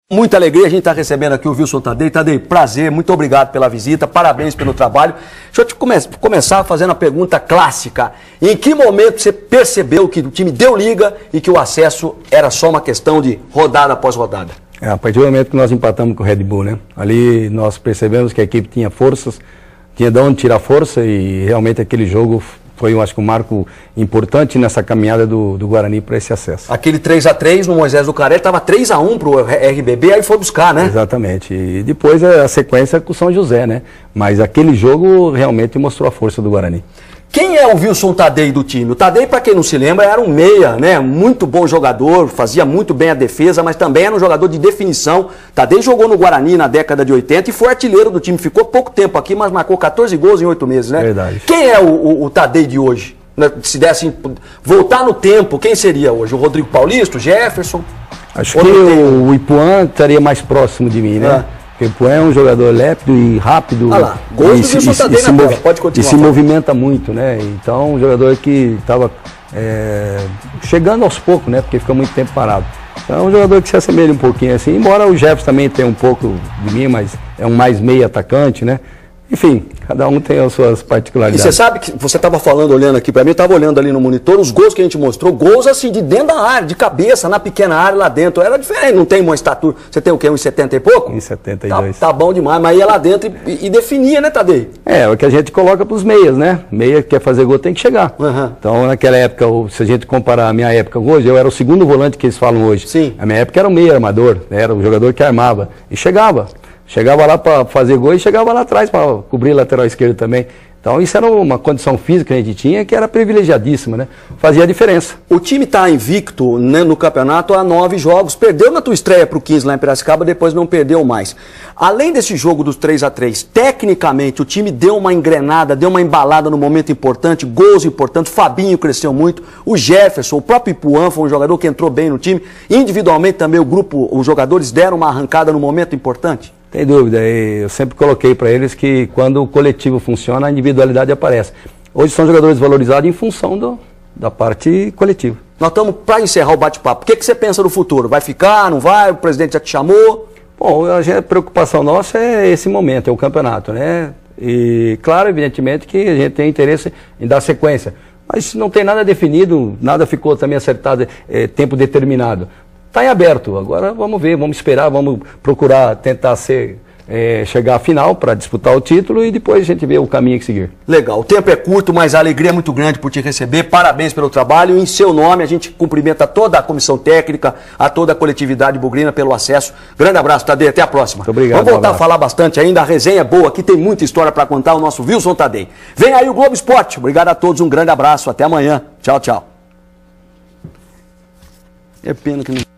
Muita alegria, a gente está recebendo aqui o Wilson Tadei. Tadei, prazer, muito obrigado pela visita, parabéns pelo trabalho. Deixa eu te começar fazendo a pergunta clássica. Em que momento você percebeu que o time deu liga e que o acesso era só uma questão de rodada após rodada? A partir do momento que nós empatamos com o Red Bull, né? Ali nós percebemos que a equipe tinha forças, tinha de onde tirar força e realmente aquele jogo foi, eu acho que um marco importante nessa caminhada do Guarani para esse acesso. Aquele 3-3 no Moisés do Caré estava 3-1 para o RBB, aí foi buscar, né? Exatamente. E depois a sequência com o São José, né? Mas aquele jogo realmente mostrou a força do Guarani. Quem é o Wilson Tadei do time? O Tadei, para quem não se lembra, era um meia, né? Muito bom jogador, fazia muito bem a defesa, mas também era um jogador de definição. Tadei jogou no Guarani na década de 80 e foi artilheiro do time. Ficou pouco tempo aqui, mas marcou 14 gols em 8 meses, né? Verdade. Quem é o Tadei de hoje? Se desse voltar no tempo, quem seria hoje? O Rodrigo Paulista, o Jefferson? Acho que o Ipuã estaria mais próximo de mim, né? Porque o Ipuã é um jogador lépido e rápido. Ah lá, gols do Wilson Tadei na bola, pode continuar. E se movimenta muito, né? Então, um jogador que estava chegando aos poucos, né? Porque fica muito tempo parado. Então, é um jogador que se assemelha um pouquinho assim. Embora o Jefferson também tenha um pouco de mim, mas é um mais meio atacante, né? Enfim, cada um tem as suas particularidades. E você sabe que você estava falando, olhando aqui para mim, eu estava olhando ali no monitor, os gols que a gente mostrou, gols assim de dentro da área, de cabeça, na pequena área lá dentro. Era diferente, não tem uma estatura. Você tem o quê? 1,70 e pouco? 1,72. Tá bom demais, mas ia lá dentro e definia, né, Tadei? É o que a gente coloca para os meias, né? Meia que quer fazer gol tem que chegar. Uhum. Então, naquela época, se a gente comparar a minha época com hoje, eu era o segundo volante que eles falam hoje. Sim. A minha época era o meia armador, né? Era o jogador que armava e chegava. Chegava lá para fazer gol e chegava lá atrás para cobrir lateral esquerdo também. Então isso era uma condição física que a gente tinha que era privilegiadíssima, né? Fazia a diferença. O time está invicto, né, no campeonato há 9 jogos. Perdeu na tua estreia para o 15 lá em Piracicaba, depois não perdeu mais. Além desse jogo dos 3-3, tecnicamente o time deu uma engrenada, deu uma embalada no momento importante, gols importantes, o Fabinho cresceu muito, o Jefferson, o próprio Ipuã foi um jogador que entrou bem no time. Individualmente também o grupo, os jogadores deram uma arrancada no momento importante? Sem dúvida, eu sempre coloquei para eles que quando o coletivo funciona, a individualidade aparece. Hoje são jogadores valorizados em função da parte coletiva. Nós estamos para encerrar o bate-papo. O que você pensa do futuro? Vai ficar, não vai? O presidente já te chamou? Bom, a preocupação nossa é esse momento, é o campeonato, né? E claro, evidentemente que a gente tem interesse em dar sequência. Mas não tem nada definido, nada ficou também acertado, tempo determinado. Está em aberto, agora vamos ver, vamos esperar, vamos procurar tentar chegar à final para disputar o título e depois a gente vê o caminho que seguir. Legal, o tempo é curto, mas a alegria é muito grande por te receber, parabéns pelo trabalho. Em seu nome a gente cumprimenta toda a comissão técnica, a toda a coletividade bugrina pelo acesso. Grande abraço, Tadei, até a próxima. Muito obrigado. Vamos voltar a falar bastante ainda, a resenha é boa, aqui tem muita história para contar, o nosso Wilson Tadei. Vem aí o Globo Esporte, obrigado a todos, um grande abraço, até amanhã, tchau, tchau. É pena que não...